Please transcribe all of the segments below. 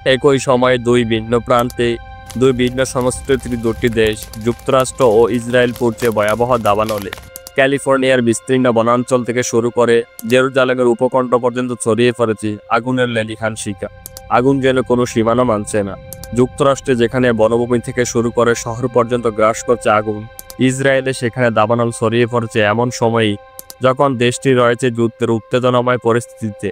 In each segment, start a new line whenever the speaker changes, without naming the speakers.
একই সময়ে দুই ভিন্ন প্রান্তে দুই ভিন্ন সংস্কৃতির দুটি দেশ যুক্তরাষ্ট্র ও ইসরায়েল পড়ছে ভয়াবহ দাবানলে। ক্যালিফোর্নিয়ার বিস্তীর্ণ বনাঞ্চল থেকে শুরু করে জেরুজালেমের উপকণ্ঠ পর্যন্ত ছড়িয়ে পড়েছে আগুনের লেলিহান শিখা। আগুন যেন কোনো সীমানা মানছে না। যুক্তরাষ্ট্রে যেখানে বনভূমি থেকে শুরু করে শহর পর্যন্ত গ্রাস করছে আগুন, ইসরায়েলে সেখানে দাবানল ছড়িয়ে পড়েছে এমন সময়ই যখন দেশটি রয়েছে যুদ্ধের উত্তেজনাময় পরিস্থিতিতে।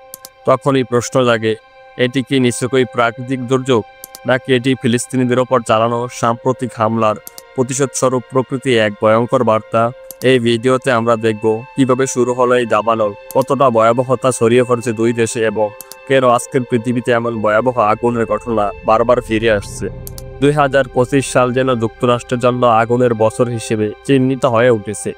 তখনই প্রশ্ন জাগে, এটি কি নিশ্চয়ই প্রাকৃতিক দুর্যোগ, নাকি এটি ফিলিস্তিনিদের ওপর চালানো সাম্প্রতিক হামলার প্রতিশোধস্বরূপ প্রকৃতি এক ভয়ঙ্কর বার্তা? এই ভিডিওতে আমরা দেখব কিভাবে শুরু হলো এই দাবানল, কতটা ভয়াবহতা ছড়িয়ে পড়েছে দুই দেশে এবং কেন আজকের পৃথিবীতে এমন ভয়াবহ আগুনের ঘটনা বারবার ফিরে আসছে। 2025 সাল যেন যুক্তরাষ্ট্রের জন্য আগুনের বছর হিসেবে চিহ্নিত হয়ে উঠেছে।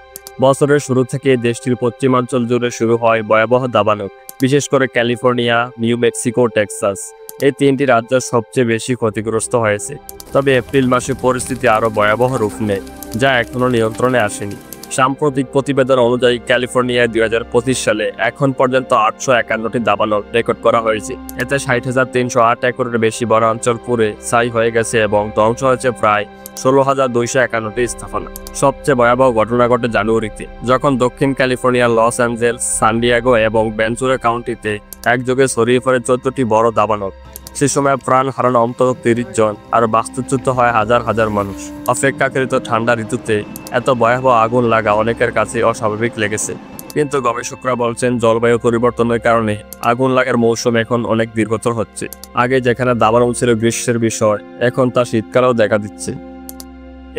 বছরের শুরু থেকে দেশটির পশ্চিমাঞ্চল জুড়ে শুরু হয় ভয়াবহ দাবানল, বিশেষ করে ক্যালিফোর্নিয়া, নিউ মেক্সিকো, টেক্সাস। এই তিনটি রাজ্য সবচেয়ে বেশি ক্ষতিগ্রস্ত হয়েছে। তবে এপ্রিল মাসে পরিস্থিতি আরও ভয়াবহ রূপ নেয়, যা এখনও নিয়ন্ত্রণে আসেনি। সাম্প্রতিক প্রতিবেদন অনুযায়ী ক্যালিফোর্নিয়ায় 2025 সালে এখন পর্যন্ত 851টি দাবানল রেকর্ড করা হয়েছে। এতে 60,308 একরের বেশি বনাঞ্চল পুড়ে ছাই হয়ে গেছে এবং ধ্বংস হয়েছে প্রায় 16,251টি স্থাপনা। সবচেয়ে ভয়াবহ ঘটনা ঘটে জানুয়ারিতে, যখন দক্ষিণ ক্যালিফোর্নিয়ার লস অ্যাঞ্জেলস, সান ডিয়েগো এবং ভেঞ্চুরা কাউন্টিতে একযোগে ছড়িয়ে পড়ে 14টি বড় দাবানল। সে সময় প্রাণ হারানো অন্তত 30 জন আর বাস্তুচ্যুত হয় হাজার হাজার মানুষ। অপেক্ষাকৃত ঠান্ডা ঋতুতে এত ভয়াবহ আগুন লাগা অনেকের কাছে অস্বাভাবিক লেগেছে, কিন্তু গবেষকরা বলছেন জলবায়ু পরিবর্তনের কারণে আগুন লাগার মৌসুম এখন অনেক দীর্ঘতর হচ্ছে। আগে যেখানে দাবানল ছিল গ্রীষ্মের বিষয়, এখন তা শীতকালেও দেখা দিচ্ছে।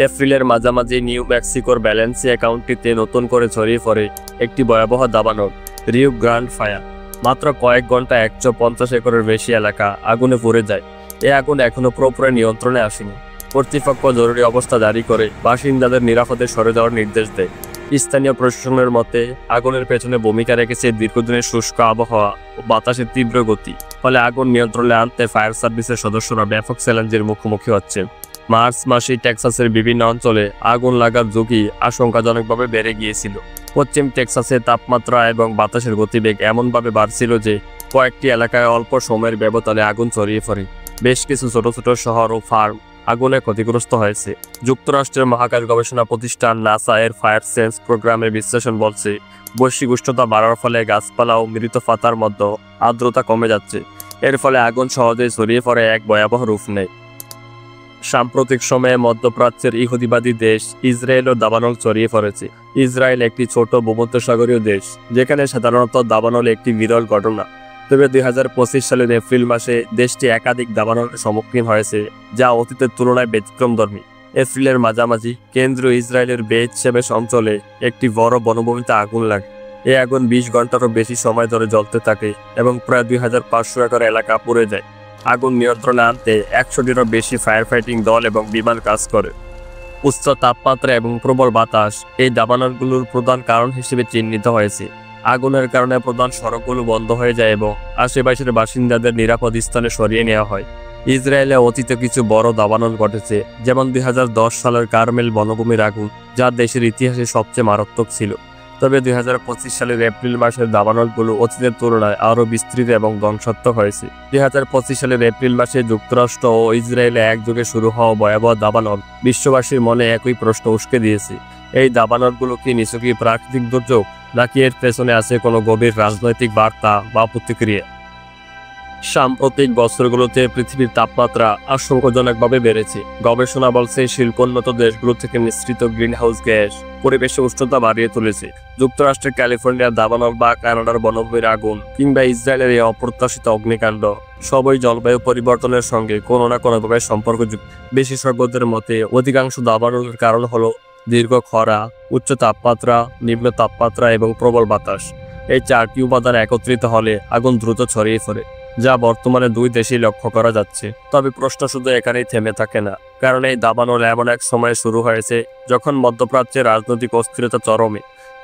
এপ্রিলের মাঝামাঝি নিউ মেক্সিকোর ভ্যালেন্সিয়া কাউন্টিতে নতুন করে ছড়িয়ে পড়ে একটি ভয়াবহ দাবানল, রিও গ্রান্ড ফায়ার। মাত্র কয়েক ঘন্টা 150 একরের বেশি এলাকা আগুনে পুড়ে যায়। এই আগুন এখনও পুরোপুরি নিয়ন্ত্রণে আসেনি। কর্তৃপক্ষ জরুরি অবস্থা জারি করে বাসিন্দাদের নিরাপদে সরে যাওয়ার নির্দেশ দেয়। স্থানীয় প্রশাসনের মতে আগুনের পেছনে ভূমিকা রেখেছে দীর্ঘদিনের শুষ্ক আবহাওয়া ও বাতাসের তীব্র গতি। ফলে আগুন নিয়ন্ত্রণে আনতে ফায়ার সার্ভিসের সদস্যরা ব্যাপক চ্যালেঞ্জের মুখোমুখি হচ্ছে। মার্চ মাসে টেক্সাসের বিভিন্ন অঞ্চলে আগুন লাগার ঝুঁকি আশঙ্কাজনকভাবে বেড়ে গিয়েছিল। পশ্চিম টেক্সাসে তাপমাত্রা এবং বাতাসের গতিবেগ এমনভাবে বাড়ছিল যে কয়েকটি এলাকায় অল্প সময়ের ব্যবধানে আগুন ছড়িয়ে পড়ে। বেশ কিছু ছোট ছোট শহর ও ফার্ম আগুনে ক্ষতিগ্রস্ত হয়েছে। যুক্তরাষ্ট্রের মহাকাশ গবেষণা প্রতিষ্ঠান নাসা এর ফায়ার সেন্স প্রোগ্রামের বিশ্লেষণ বলছে, বৈশ্বিক উষ্ণতা বাড়ার ফলে গাছপালা ও মৃত পাতার মধ্যে আর্দ্রতা কমে যাচ্ছে। এর ফলে আগুন সহজেই ছড়িয়ে পড়ে এক ভয়াবহ রূপ নেয়। সাম্প্রতিক সময়ে মধ্যপ্রাচ্যের ইহুদিবাদী দেশ ইসরায়েলও দাবানল ছড়িয়ে পড়েছে। ইসরায়েল একটি ছোট ভূমধ্যসাগরীয় দেশ, যেখানে সাধারণত দাবানল একটি বিরল ঘটনা। তবে 2025 সালের এপ্রিল মাসে দেশটি একাধিক দাবানলের সম্মুখীন হয়েছে, যা অতীতের তুলনায় ব্যতিক্রমধর্মী। এপ্রিলের মাঝামাঝি কেন্দ্রীয় ইসরায়েলের বেত শেমেশ অঞ্চলে একটি বড় বনভূমিতে আগুন লাগে। এই আগুন 20 ঘন্টারও বেশি সময় ধরে জ্বলতে থাকে এবং প্রায় 2500 একর এলাকা পুড়ে যায়। আগুন নিয়ন্ত্রণে আনতে 100টিরও বেশি ফায়ার ফাইটিং দল এবং বিমান কাজ করে। উচ্চ তাপমাত্রা এবং প্রবল বাতাস এই দাবানলগুলোর প্রধান কারণ হিসেবে চিহ্নিত হয়েছে। আগুনের কারণে প্রধান সড়কগুলো বন্ধ হয়ে যায় এবং আশেপাশের বাসিন্দাদের নিরাপদ স্থানে সরিয়ে নেওয়া হয়। ইসরায়েলে অতীতে কিছু বড় দাবানল ঘটেছে, যেমন 2010 সালের কারমেল বনভূমির আগুন, যা দেশের ইতিহাসে সবচেয়ে মারাত্মক ছিল। তবে 2025 সালের এপ্রিল মাসের দাবানলগুলো অতীতের তুলনায় আরও বিস্তৃত এবং ধ্বংসাত্মক হয়েছে। 2025 সালের এপ্রিল মাসে যুক্তরাষ্ট্র ও ইসরায়েলে একযোগে শুরু হওয়া ভয়াবহ দাবানল বিশ্ববাসীর মনে একই প্রশ্ন উস্কে দিয়েছে, এই দাবানলগুলো কি নিছকই প্রাকৃতিক দুর্যোগ, নাকি এর পেছনে আছে কোনো গভীর রাজনৈতিক বার্তা বা প্রতিক্রিয়া? সাম্প্রতিক বছরগুলোতে পৃথিবীর তাপমাত্রা আশঙ্কাজনকভাবে বেড়েছে। গবেষণা বলছে শিল্পোন্নত দেশগুলো থেকে নিঃসৃত গ্রিনহাউস গ্যাস পরিবেশের উষ্ণতা বাড়িয়ে তুলেছে। যুক্তরাষ্ট্রের ক্যালিফোর্নিয়ার দাবানল বা কানাডার বনভূমির আগুন কিংবা ইসরায়েলের এই অপ্রত্যাশিত অগ্নিকাণ্ড সবই জলবায়ু পরিবর্তনের সঙ্গে কোনো না কোনোভাবে সম্পর্কযুক্ত। বিশেষজ্ঞদের মতে অধিকাংশ দাবানলের কারণ হলো দীর্ঘ খরা, উচ্চ তাপমাত্রা, নিম্ন তাপমাত্রা এবং প্রবল বাতাস। এই চারটি উপাদান একত্রিত হলে আগুন দ্রুত ছড়িয়ে পড়ে, যা বর্তমানে দুই দেশেই লক্ষ্য করা যাচ্ছে। তবে প্রশ্ন শুধু এখানেই থেমে থাকে না, কারণ এই দাবানল এমন এক সময় শুরু হয়েছে যখন মধ্যপ্রাচ্যের রাজনৈতিক অস্থিরতা চরমে।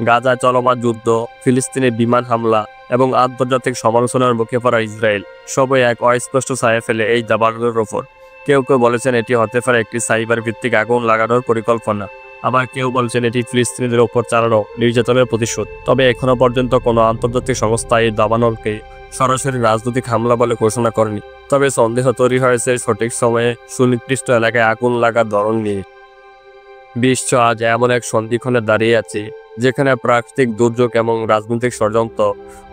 গাজায় চলমান যুদ্ধ, ফিলিস্তিনে বিমান হামলা এবং আন্তর্জাতিক সমালোচনার মুখে পড়া ইসরায়েল সবই এক অস্পষ্ট ছায়া ফেলে এই দাবানলের ওপর। কেউ কেউ বলেছেন এটি হতে পারে একটি সাইবার ভিত্তিক আগুন লাগানোর পরিকল্পনা, আবার কেউ বলছেন এটি ফিলিস্তিনিদের ওপর চালানো নির্যাতনের প্রতিশোধ। তবে এখনো পর্যন্ত কোনো আন্তর্জাতিক সংস্থা এই দাবানলকে সরাসরি রাজনৈতিক হামলা বলে ঘোষণা করেনি। তবে সন্দেহ তৈরি হয়েছে সঠিক সময়ে সুনির্দিষ্ট এলাকায় আগুন লাগার ধরন নিয়ে। বিশ্ব আজ এমন এক সন্ধিক্ষণে দাঁড়িয়ে আছে যেখানে প্রাকৃতিক দুর্যোগ এবং রাজনৈতিক ষড়যন্ত্র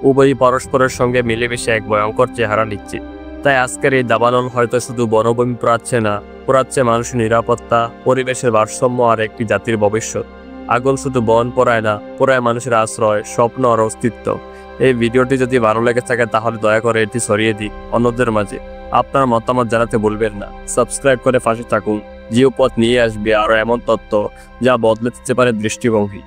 উভয়ই পরস্পরের সঙ্গে মিলেমিশে এক ভয়ঙ্কর চেহারা নিচ্ছে। তাই আজকের এই দাবানল হয়তো শুধু বনভূমি পোড়াচ্ছে মানুষের নিরাপত্তা, পরিবেশের ভারসাম্য আর একটি জাতির ভবিষ্যৎ। আগুন শুধু বন পোড়ায় না, পোড়ায় মানুষের আশ্রয়, স্বপ্ন আর অস্তিত্ব। এই ভিডিওটি যদি ভালো লেগে থাকে তাহলে দয়া করে এটি ছড়িয়ে দিন অন্যদের মাঝে। আপনার মতামত জানাতে ভুলবেন না। সাবস্ক্রাইব করে পাশে থাকুন। জিওপথ নিয়ে আসবে আরও এমন তথ্য যা বদলে দিতে পারে দৃষ্টিভঙ্গি।